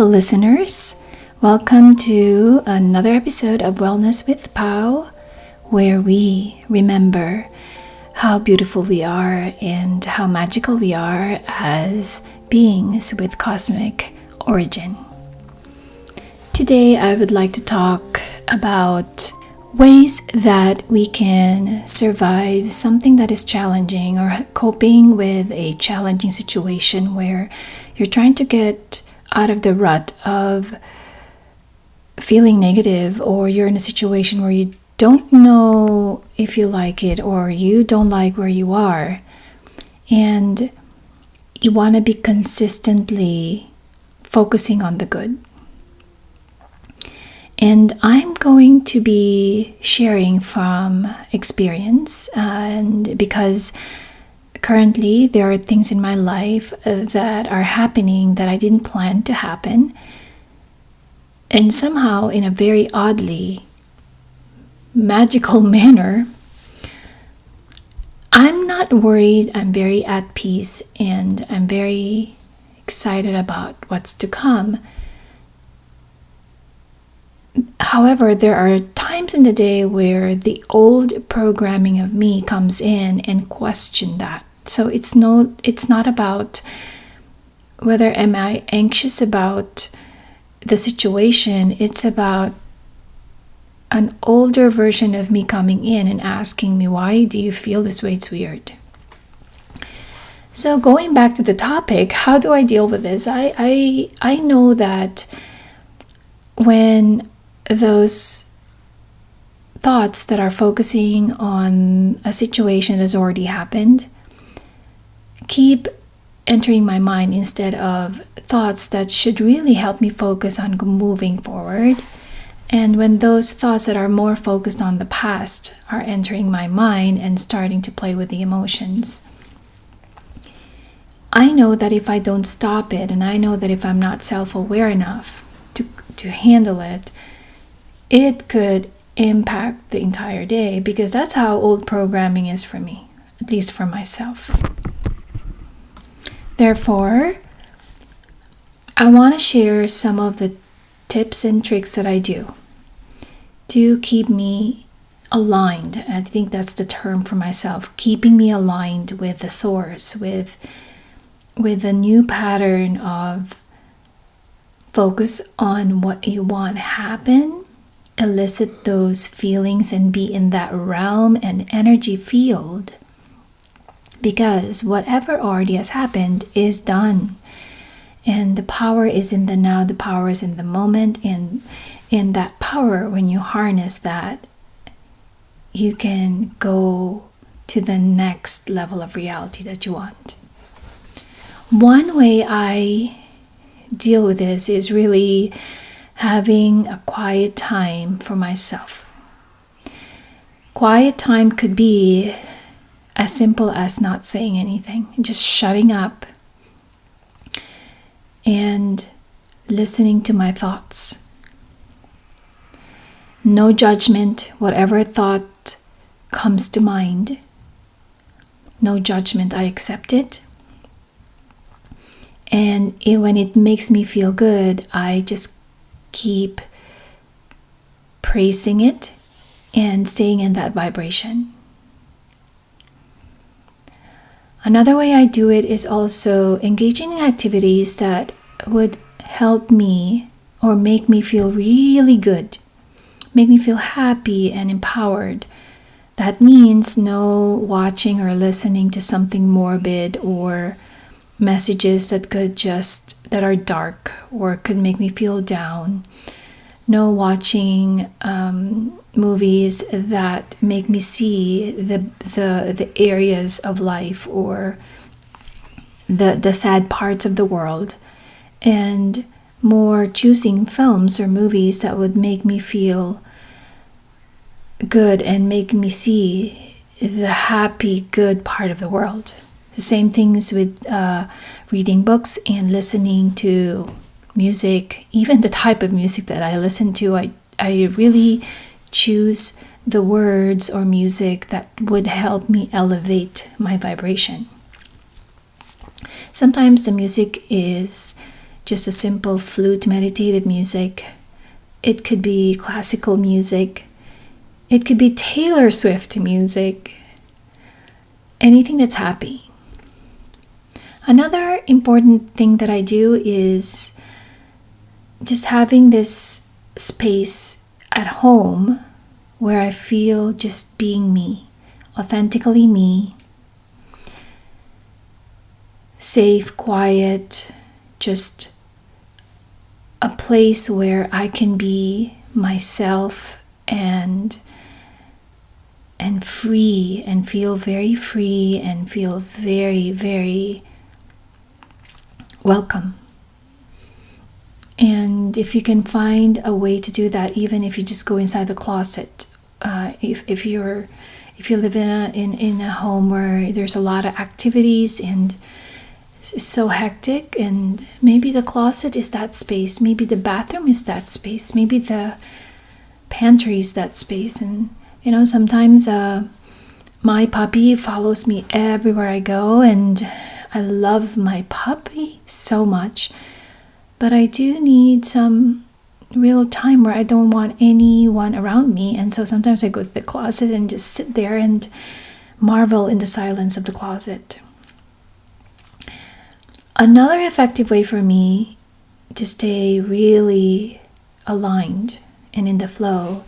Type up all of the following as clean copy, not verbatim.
Hello, listeners. Welcome to another episode of Wellness with Pau, where we remember how beautiful we are and how magical we are as beings with cosmic origin. Today, I would like to talk about ways that we can survive something that is challenging or coping with a challenging situation where you're trying to get out of the rut of feeling negative, or you're in a situation where you don't know if you like it or you don't like where you are, and you want to be consistently focusing on the good. And I'm going to be sharing from experience, and because currently there are things in my life that are happening that I didn't plan to happen, and somehow in a very oddly magical manner, I'm not worried. I'm very at peace and I'm very excited about what's to come. However, there are times in the day where the old programming of me comes in and question that. So it's not about whether am I anxious about the situation. It's about an older version of me coming in and asking me, why do you feel this way? It's weird. So going back to the topic, how do I deal with this? I know that when those thoughts that are focusing on a situation that has already happened keep entering my mind instead of thoughts that should really help me focus on moving forward. And when those thoughts that are more focused on the past are entering my mind and starting to play with the emotions, I know that if I don't stop it, and I know that if I'm not self-aware enough to handle it, it could impact the entire day, because that's how old programming is for me, at least for myself. Therefore, I want to share some of the tips and tricks that I do to keep me aligned. I think that's the term for myself, keeping me aligned with the source, with a new pattern of focus on what you want to happen, elicit those feelings and be in that realm and energy field, because whatever already has happened is done, and the power is in the now, the power is in the moment, and in that power, when you harness that, you can go to the next level of reality that you want. One way I deal with this is really having a quiet time for myself. Quiet time could be as simple as not saying anything, just shutting up and listening to my thoughts. No judgment, whatever thought comes to mind, no judgment, I accept it. And when it makes me feel good, I just keep praising it and staying in that vibration. Another way I do it is also engaging in activities that would help me or make me feel really good, make me feel happy and empowered. That means no watching or listening to something morbid or messages that are dark or could make me feel down. No watching movies that make me see the areas of life or the sad parts of the world, and more choosing films or movies that would make me feel good and make me see the happy, good part of the world. The same things with reading books and listening to music. Even the type of music that I listen to, I really choose the words or music that would help me elevate my vibration. Sometimes the music is just a simple flute meditative music. It could be classical music. It could be Taylor Swift music. Anything that's happy. Another important thing that I do is just having this space at home where I feel just being me, authentically me, safe, quiet, just a place where I can be myself and free, and feel very free, and feel very, very welcome. And if you can find a way to do that, even if you just go inside the closet, if you live in a home where there's a lot of activities and it's so hectic, and maybe the closet is that space, maybe the bathroom is that space, maybe the pantry is that space. And sometimes my puppy follows me everywhere I go, and I love my puppy so much, but I do need some real time where I don't want anyone around me. And so sometimes I go to the closet and just sit there and marvel in the silence of the closet. Another effective way for me to stay really aligned and in the flow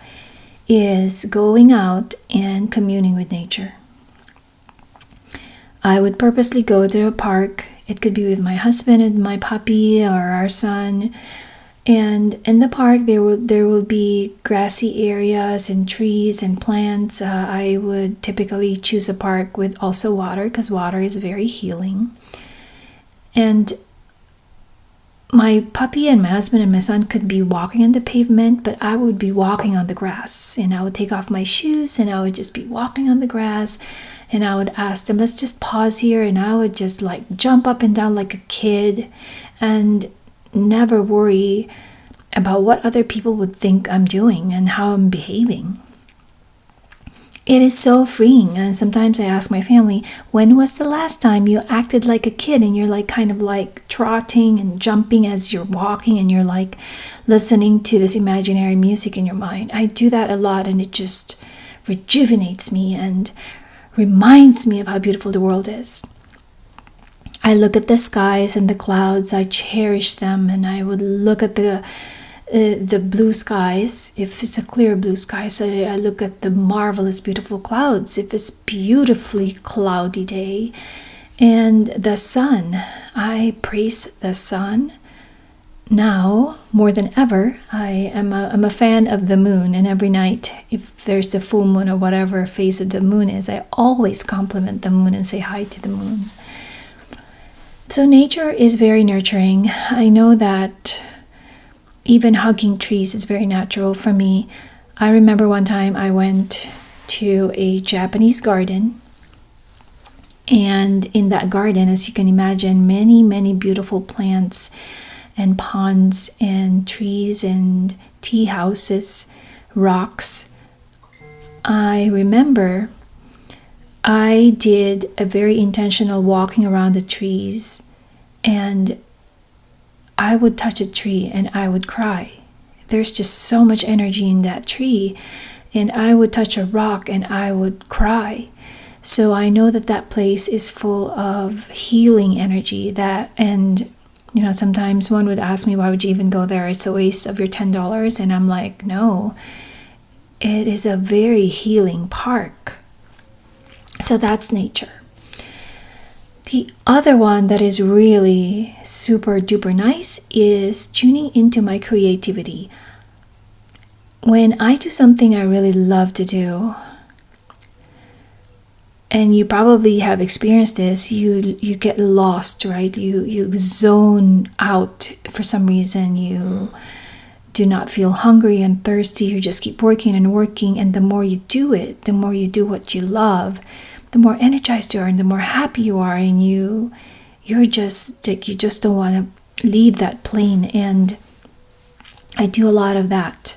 is going out and communing with nature. I would purposely go to a park. It could be with my husband and my puppy or our son. And in the park, there will be grassy areas and trees and plants. I would typically choose a park with also water, because water is very healing. And my puppy and my husband and my son could be walking on the pavement, but I would be walking on the grass. And I would take off my shoes and I would just be walking on the grass. And I would ask them, let's just pause here. And I would just jump up and down like a kid and never worry about what other people would think I'm doing and how I'm behaving. It is so freeing. And sometimes I ask my family, when was the last time you acted like a kid and you're kind of trotting and jumping as you're walking and you're listening to this imaginary music in your mind? I do that a lot, and it just rejuvenates me and reminds me of how beautiful the world is. I look at the skies and the clouds, I cherish them, and I would look at the blue skies if it's a clear blue sky. So I look at the marvelous, beautiful clouds if it's beautifully cloudy day. And the sun, I praise the sun. Now, more than ever, I'm a fan of the moon, and every night, if there's the full moon or whatever phase of the moon is, I always compliment the moon and say hi to the moon. So nature is very nurturing. I know that even hugging trees is very natural for me. I remember one time I went to a Japanese garden, and in that garden, as you can imagine, many, many beautiful plants and ponds and trees and tea houses, rocks. I remember I did a very intentional walking around the trees, and I would touch a tree and I would cry. There's just so much energy in that tree. And I would touch a rock and I would cry. So I know that place is full of healing energy. Sometimes one would ask me, why would you even go there? It's a waste of your $10. And I'm like, no, it is a very healing park. So that's nature. The other one that is really super duper nice is tuning into my creativity. When I do something I really love to do, and you probably have experienced this, you get lost, right? You zone out for some reason. You do not feel hungry and thirsty. You just keep working and working, and the more you do it, the more you do what you love, the more energized you are and the more happy you are, and you're just you just don't want to leave that plane. And I do a lot of that.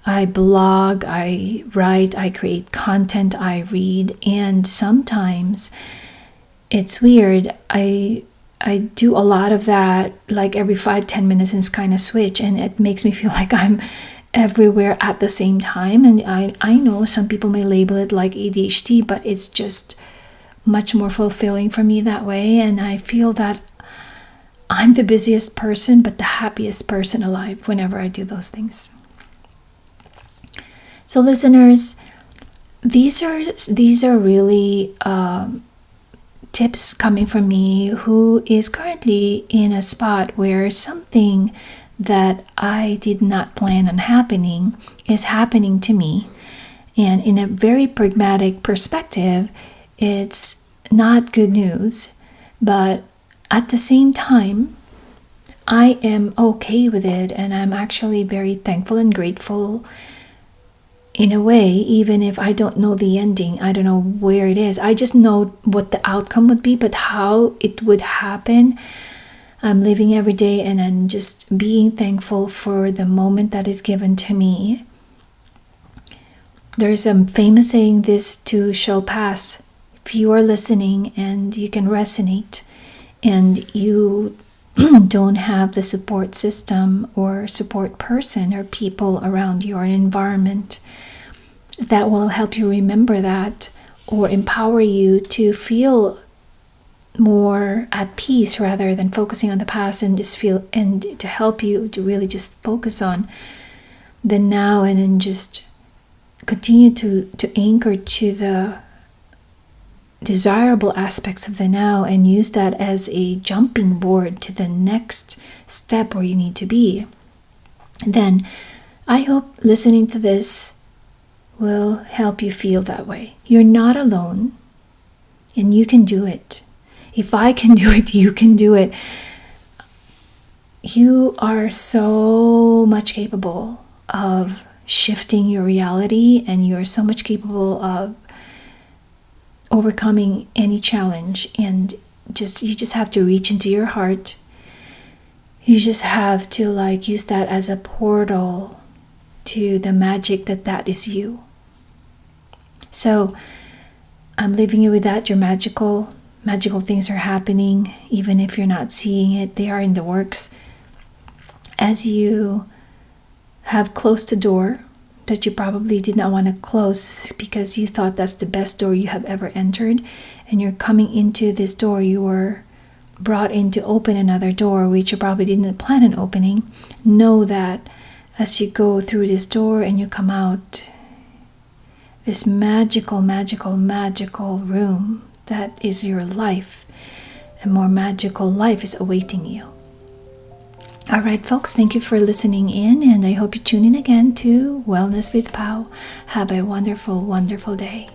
I blog, I write, I create content, I read, and sometimes it's weird. I I do a lot of that like every 5-10 minutes and kind of switch, and it makes me feel like I'm everywhere at the same time. And I know some people may label it like ADHD, but it's just much more fulfilling for me that way. And I feel that I'm the busiest person but the happiest person alive whenever I do those things. So listeners, these are really tips coming from me, who is currently in a spot where something that I did not plan on happening is happening to me. And in a very pragmatic perspective, it's not good news, but at the same time, I am okay with it, and I'm actually very thankful and grateful in a way, even if I don't know the ending. I don't know where it is. I just know what the outcome would be, but how it would happen, I'm living every day, and I'm just being thankful for the moment that is given to me. There's a famous saying, this too shall pass. If you are listening and you can resonate, and you don't have the support system or support person or people around you or an environment that will help you remember that, or empower you to feel more at peace rather than focusing on the past, and just feel, and to help you to really just focus on the now, and then just continue to anchor to the desirable aspects of the now, and use that as a jumping board to the next step where you need to be. Then I hope listening to this will help you feel that way. You're not alone, and you can do it. If I can do it, you can do it. You are so much capable of shifting your reality, and you're so much capable of overcoming any challenge. And you just have to reach into your heart. You just have to use that as a portal to the magic that is you. So I'm leaving you with that. You're magical. Magical things are happening, even if you're not seeing it. They are in the works. As you have closed the door that you probably did not want to close because you thought that's the best door you have ever entered, and you're coming into this door, you were brought in to open another door which you probably didn't plan on opening. Know that as you go through this door and you come out, this magical room that is your life, a more magical life is awaiting you. All right, folks, thank you for listening in, and I hope you tune in again to Wellness with Pau. Have a wonderful, wonderful day.